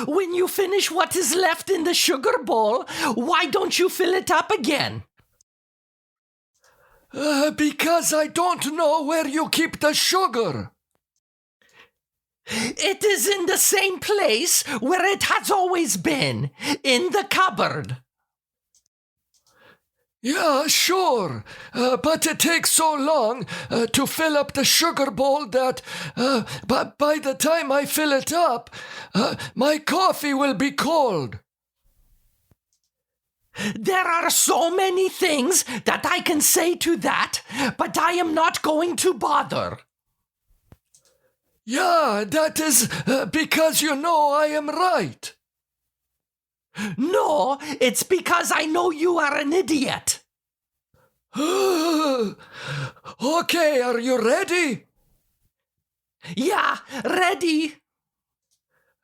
When you finish what is left in the sugar bowl, why don't you fill it up again? Because I don't know where you keep the sugar. It is in the same place where it has always been, in the cupboard. Yeah, sure, but it takes so long to fill up the sugar bowl that by the time I fill it up, my coffee will be cold. There are so many things that I can say to that, but I am not going to bother. Yeah, that is because you know I am right. No, it's because I know you are an idiot. Okay, are you ready? Yeah, ready.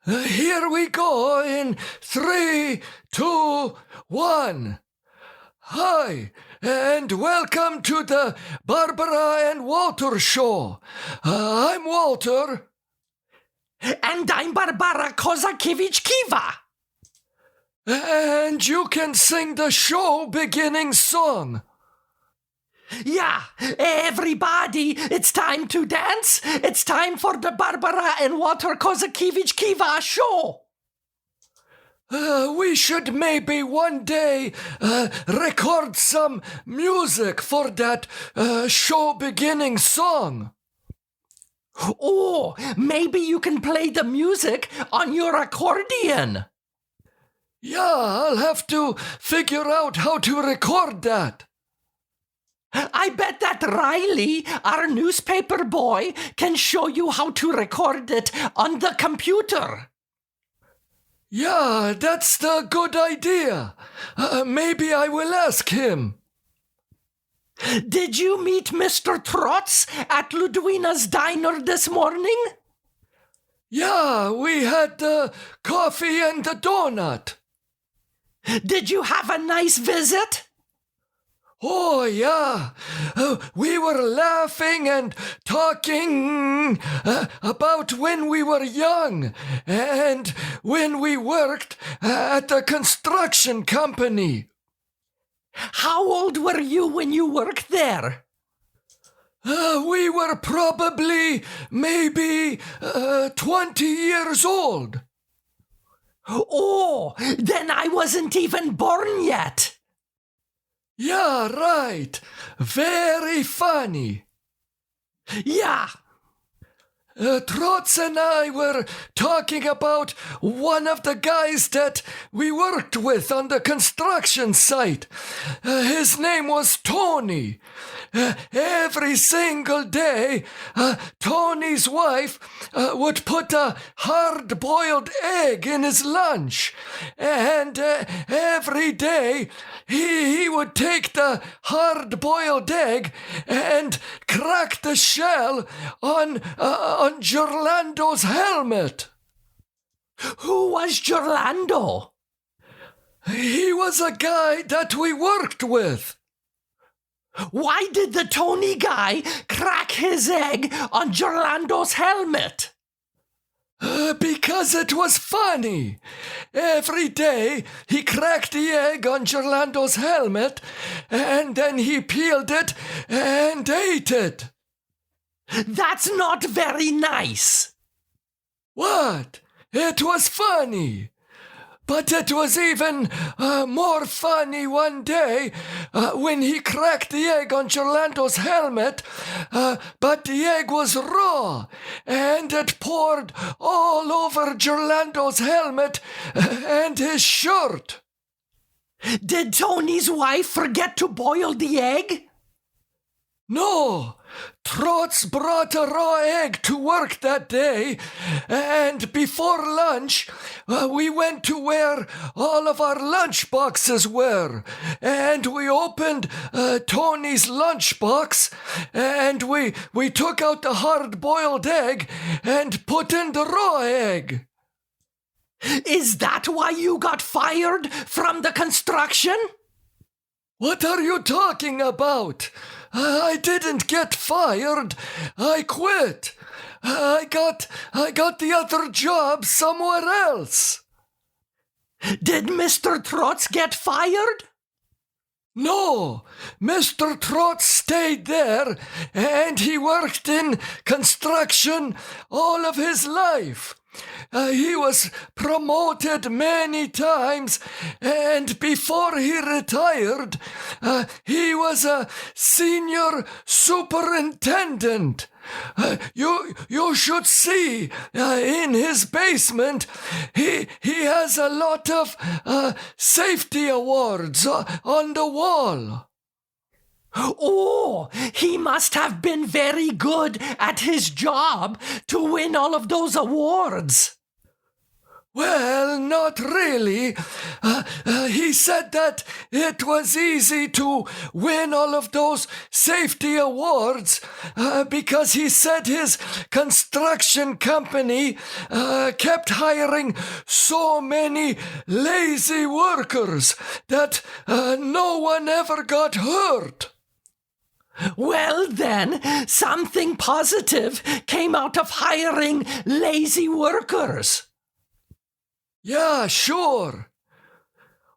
Here we go in 3, 2, 1. Hi, and welcome to the Barbara and Walter show. I'm Walter. And I'm Barbara Kozakiewicz-Kiwa. And you can sing the show beginning song. Yeah, everybody, it's time to dance. It's time for the Barbara and Walter Kozakiewicz-Kiwa show. We should maybe one day record some music for that show beginning song. Oh, maybe you can play the music on your accordion. Yeah, I'll have to figure out how to record that. I bet that Riley, our newspaper boy, can show you how to record it on the computer. Yeah, that's the good idea. Maybe I will ask him. Did you meet Mr. Trotz at Ludwina's diner this morning? Yeah, we had the coffee and the donut. Did you have a nice visit? Oh, yeah. We were laughing and talking about when we were young and when we worked at the construction company. How old were you when you worked there? We were probably maybe 20 years old. Oh, then I wasn't even born yet. Yeah, right. Very funny. Yeah. Trotz and I were talking about one of the guys that we worked with on the construction site. His name was Tony. Every single day, Tony's wife would put a hard-boiled egg in his lunch. And every day, he would take the hard-boiled egg and crack the shell on Gerlando's helmet. Who was Gerlando? He was a guy that we worked with. Why did the Tony guy crack his egg on Gerlando's helmet? Because it was funny. Every day he cracked the egg on Gerlando's helmet and then he peeled it and ate it. That's not very nice. What? It was funny. But it was even more funny one day when he cracked the egg on Gerlando's helmet, but the egg was raw, and it poured all over Gerlando's helmet and his shirt. Did Tony's wife forget to boil the egg? No, Trotz brought a raw egg to work that day, and before lunch, we went to where all of our lunch boxes were, and we opened Tony's lunchbox, and we took out the hard-boiled egg and put in the raw egg. Is that why you got fired from the construction? What are you talking about? I didn't get fired. I quit. I got the other job somewhere else. Did Mr. Trotz get fired? No, Mr. Trotz stayed there, and he worked in construction all of his life. He was promoted many times, and before he retired, he was a senior superintendent. You should see in his basement, he has a lot of safety awards on the wall. Oh, he must have been very good at his job to win all of those awards. Well, not really. He said that it was easy to win all of those safety awards because he said his construction company kept hiring so many lazy workers that no one ever got hurt. Well then, something positive came out of hiring lazy workers. Yeah, sure.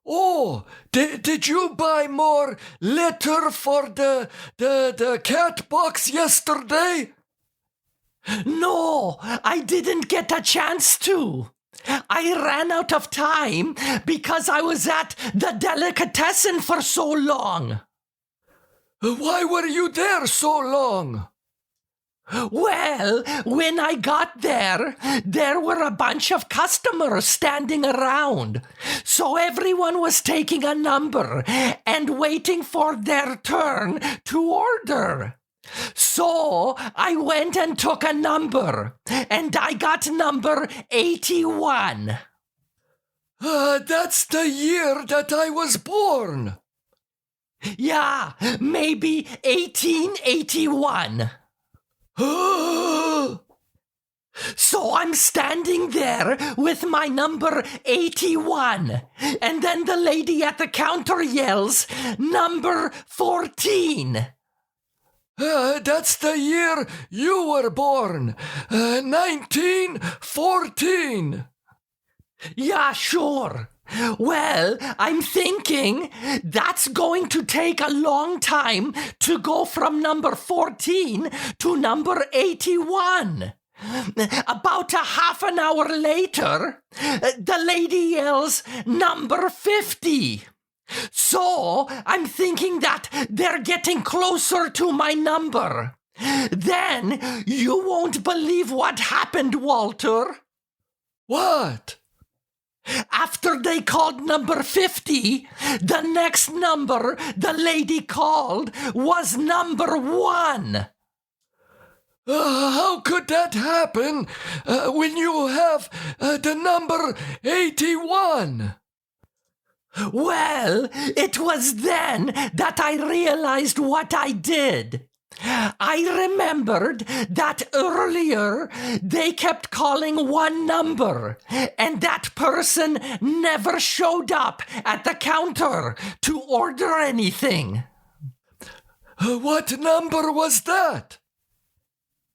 Oh, did you buy more litter for the cat box yesterday? No, I didn't get a chance to. I ran out of time because I was at the delicatessen for so long. Why were you there so long? Well, when I got there were a bunch of customers standing around. So everyone was taking a number and waiting for their turn to order. So I went and took a number, and I got number 81. That's the year that I was born. Yeah, maybe 1881. So I'm standing there with my number 81, and then the lady at the counter yells, number 14. That's the year you were born, 1914. Yeah, sure. Well, I'm thinking that's going to take a long time to go from number 14 to number 81. About a half an hour later, the lady yells, number 50. So I'm thinking that they're getting closer to my number. Then you won't believe what happened, Walter. What? After they called number 50, the next number the lady called was number 1. How could that happen when you have the number 81? Well, it was then that I realized what I did. I remembered that earlier they kept calling one number, and that person never showed up at the counter to order anything. What number was that?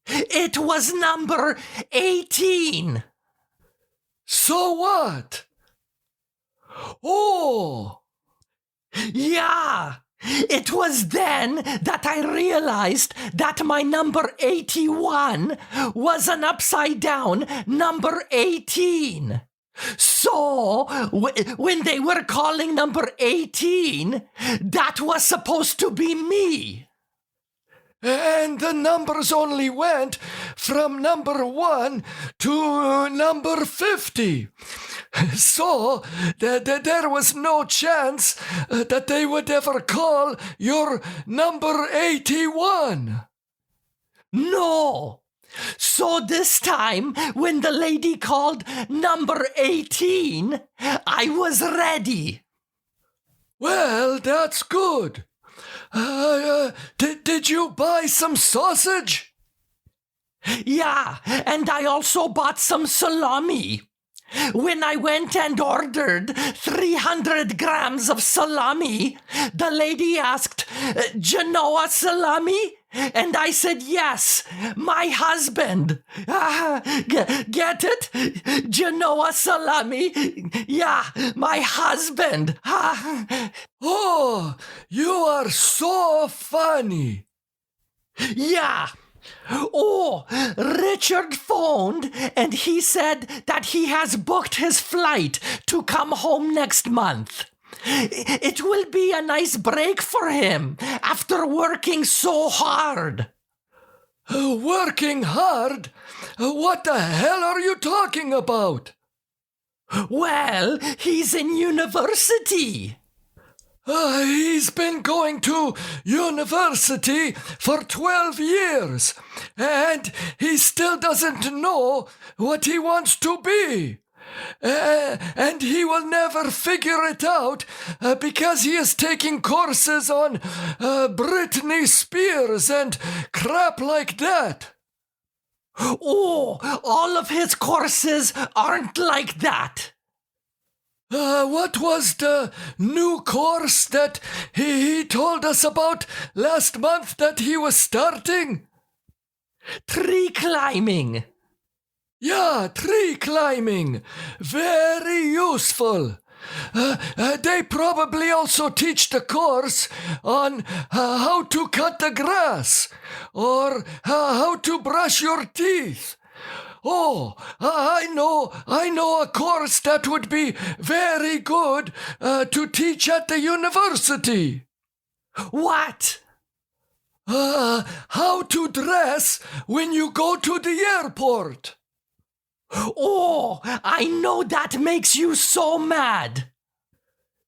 It was number 18. So what? Oh! Yeah! It was then that I realized that my number 81 was an upside down number 18. So, when they were calling number 18, that was supposed to be me. And the numbers only went from number 1 to number 50. So, there was no chance that they would ever call your number 81. No. So this time, when the lady called number 18, I was ready. Well, that's good. Did you buy some sausage? Yeah, and I also bought some salami. When I went and ordered 300 grams of salami, the lady asked, Genoa salami? And I said, yes, my husband. Get it? Genoa salami? Yeah, my husband. Oh, you are so funny. Yeah. Oh, Richard phoned and he said that he has booked his flight to come home next month. It will be a nice break for him after working so hard. Working hard? What the hell are you talking about? Well, he's in university. He's been going to university for 12 years, and he still doesn't know what he wants to be. And he will never figure it out because he is taking courses on Britney Spears and crap like that. Oh, all of his courses aren't like that. What was the new course that he told us about last month that he was starting? Tree climbing. Yeah, tree climbing. Very useful. They probably also teach the course on how to cut the grass or how to brush your teeth. Oh, I know a course that would be very good to teach at the university. What? How to dress when you go to the airport. Oh, I know that makes you so mad.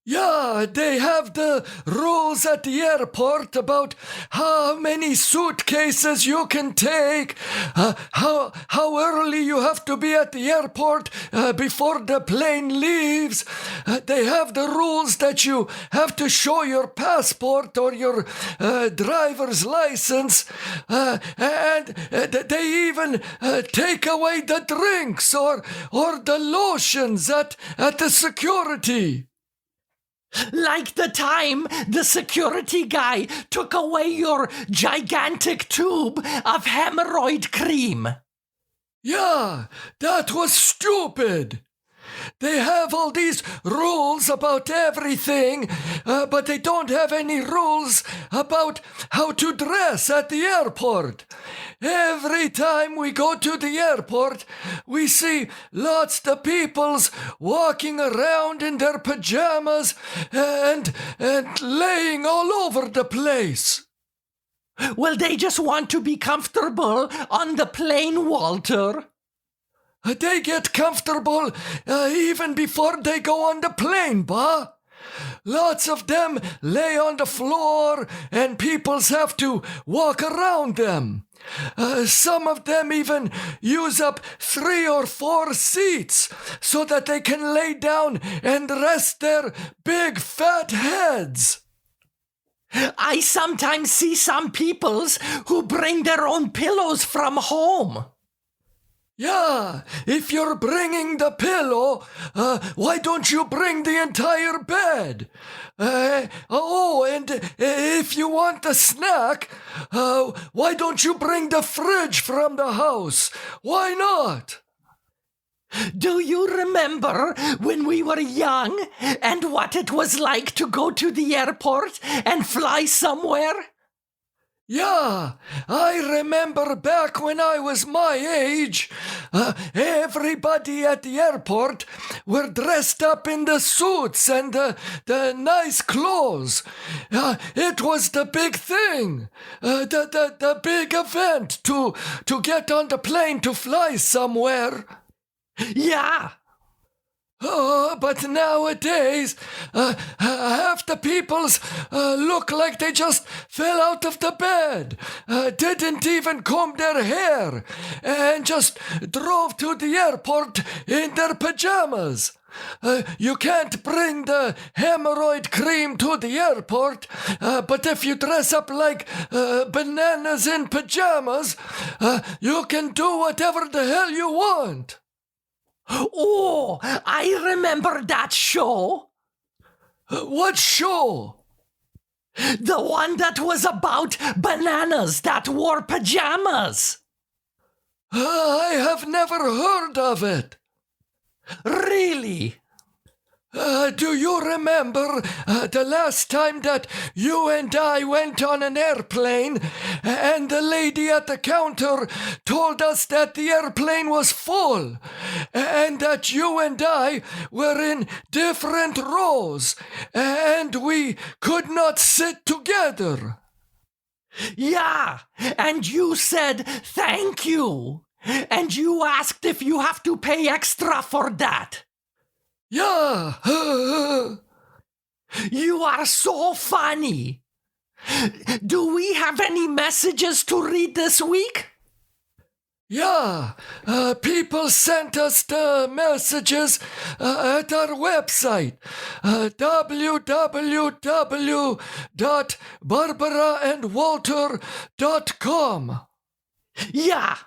Yeah, they have the rules at the airport about how many suitcases you can take, how early you have to be at the airport before the plane leaves. They have the rules that you have to show your passport or your driver's license, and they even take away the drinks or the lotions at the security. Like the time the security guy took away your gigantic tube of hemorrhoid cream. Yeah, that was stupid. They have all these rules about everything, but they don't have any rules about how to dress at the airport. Every time we go to the airport, we see lots of peoples walking around in their pajamas and laying all over the place. Well, they just want to be comfortable on the plane, Walter. They get comfortable even before they go on the plane, bah. Lots of them lay on the floor and peoples have to walk around them. Some of them even use up 3 or 4 seats so that they can lay down and rest their big fat heads. I sometimes see some peoples who bring their own pillows from home. Yeah, if you're bringing the pillow, why don't you bring the entire bed? And if you want the snack, why don't you bring the fridge from the house? Why not? Do you remember when we were young and what it was like to go to the airport and fly somewhere? Yeah, I remember back when I was my age, everybody at the airport were dressed up in the suits and the nice clothes. It was the big thing, the big event to get on the plane to fly somewhere. Yeah. Oh, but nowadays, half the peoples look like they just fell out of the bed, didn't even comb their hair, and just drove to the airport in their pajamas. You can't bring the hemorrhoid cream to the airport, but if you dress up like bananas in pajamas, you can do whatever the hell you want. Oh, I remember that show. What show? The one that was about bananas that wore pajamas. I have never heard of it. Really? Do you remember the last time that you and I went on an airplane and the lady at the counter told us that the airplane was full and that you and I were in different rows and we could not sit together? Yeah, and you said thank you. And you asked if you have to pay extra for that. Yeah. You are so funny. Do we have any messages to read this week? Yeah, people sent us the messages at our website, www.barbaraandwalter.com. Yeah.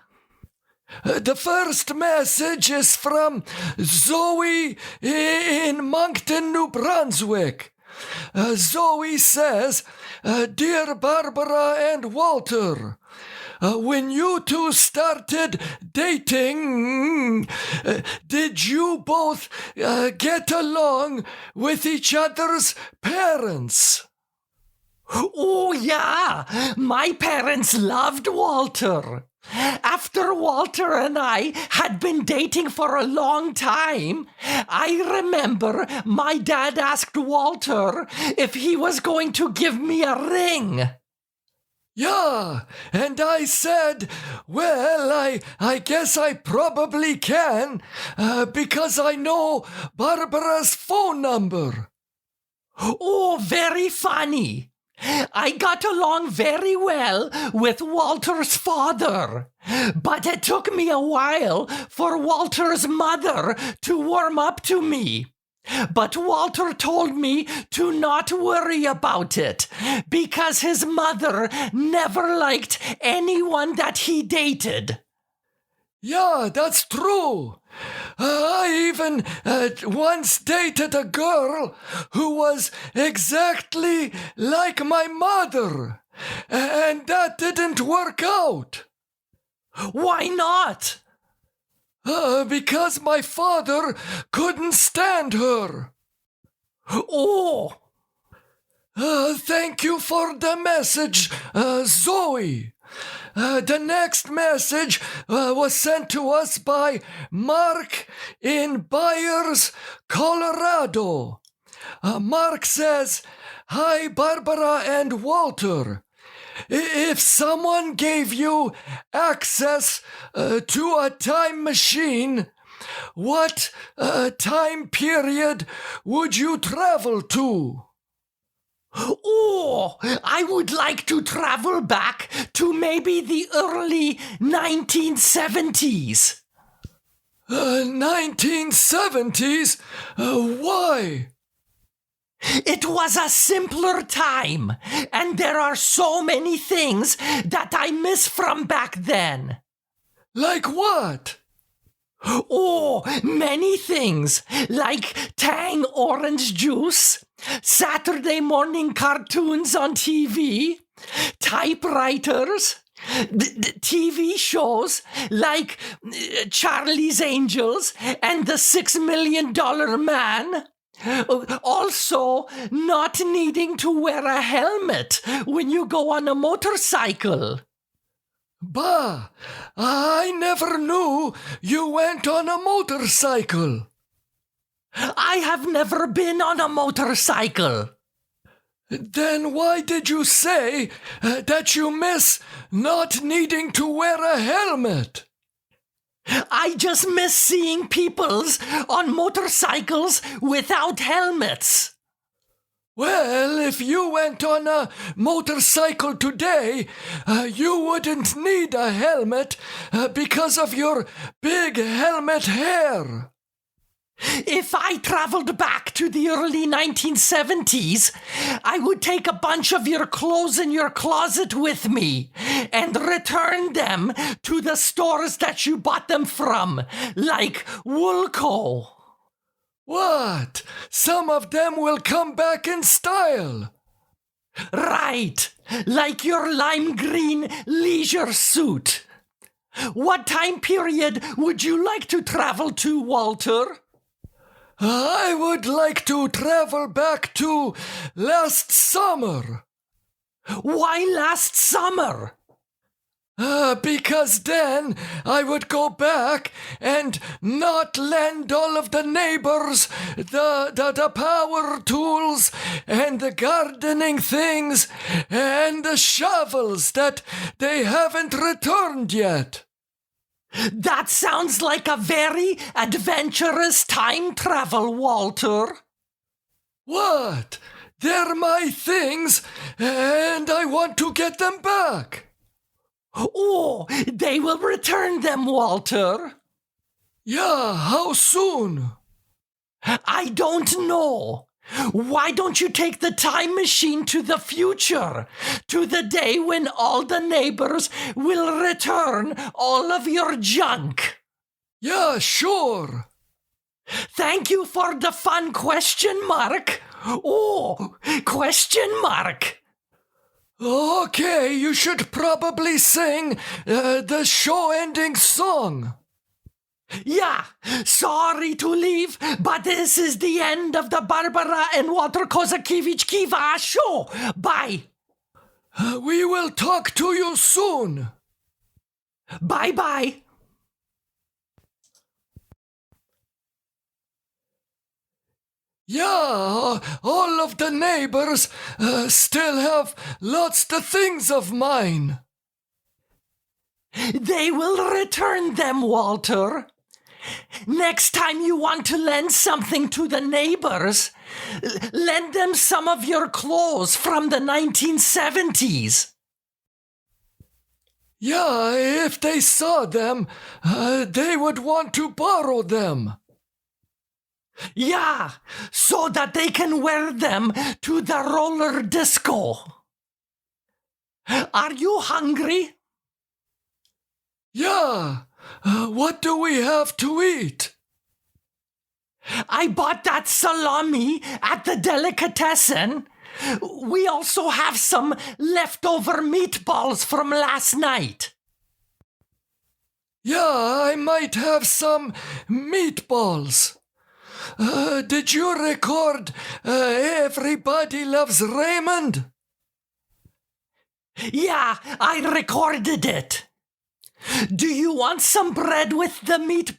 The first message is from Zoe in Moncton, New Brunswick. Zoe says, Dear Barbara and Walter, when you two started dating, did you both get along with each other's parents? Oh, yeah. My parents loved Walter. After Walter and I had been dating for a long time, I remember my dad asked Walter if he was going to give me a ring. Yeah, and I said, well, I guess I probably can, because I know Barbara's phone number. Oh, very funny. I got along very well with Walter's father, but it took me a while for Walter's mother to warm up to me. But Walter told me to not worry about it, because his mother never liked anyone that he dated. Yeah, that's true. I even once dated a girl who was exactly like my mother, and that didn't work out. Why not? Because my father couldn't stand her. Oh. Thank you for the message, Zoe. The next message was sent to us by Mark in Byers, Colorado. Mark says, Hi, Barbara and Walter. If someone gave you access to a time machine, what time period would you travel to? Oh, I would like to travel back to maybe the early 1970s. 1970s? Why? It was a simpler time, and there are so many things that I miss from back then. Like what? Oh, many things, like Tang orange juice, Saturday morning cartoons on TV, typewriters, TV shows like Charlie's Angels and the $6 Million Man. Also, not needing to wear a helmet when you go on a motorcycle. Bah, I never knew you went on a motorcycle. I have never been on a motorcycle. Then why did you say that you miss not needing to wear a helmet? I just miss seeing peoples on motorcycles without helmets. Well, if you went on a motorcycle today, you wouldn't need a helmet because of your big helmet hair. If I traveled back to the early 1970s, I would take a bunch of your clothes in your closet with me and return them to the stores that you bought them from, like Woolco. What? Some of them will come back in style. Right, like your lime green leisure suit. What time period would you like to travel to, Walter? I would like to travel back to last summer. Why last summer? Because then I would go back and not lend all of the neighbors the power tools and the gardening things and the shovels that they haven't returned yet. That sounds like a very adventurous time travel, Walter. What? They're my things, and I want to get them back. Oh, they will return them, Walter. Yeah, how soon? I don't know. Why don't you take the time machine to the future, to the day when all the neighbors will return all of your junk? Yeah, sure. Thank you for the fun question mark. Oh, question mark. Okay, you should probably sing the show-ending song. Yeah, sorry to leave, but this is the end of the Barbara and Walter Kozakiewicz Kiva show. Bye. We will talk to you soon. Bye-bye. Yeah, all of the neighbors still have lots of things of mine. They will return them, Walter. Next time you want to lend something to the neighbors, lend them some of your clothes from the 1970s. Yeah, if they saw them, they would want to borrow them. Yeah, so that they can wear them to the roller disco. Are you hungry? Yeah, what do we have to eat? I bought that salami at the delicatessen. We also have some leftover meatballs from last night. Yeah, I might have some meatballs. Did you record Everybody Loves Raymond? Yeah, I recorded it. Do you want some bread with the meatballs?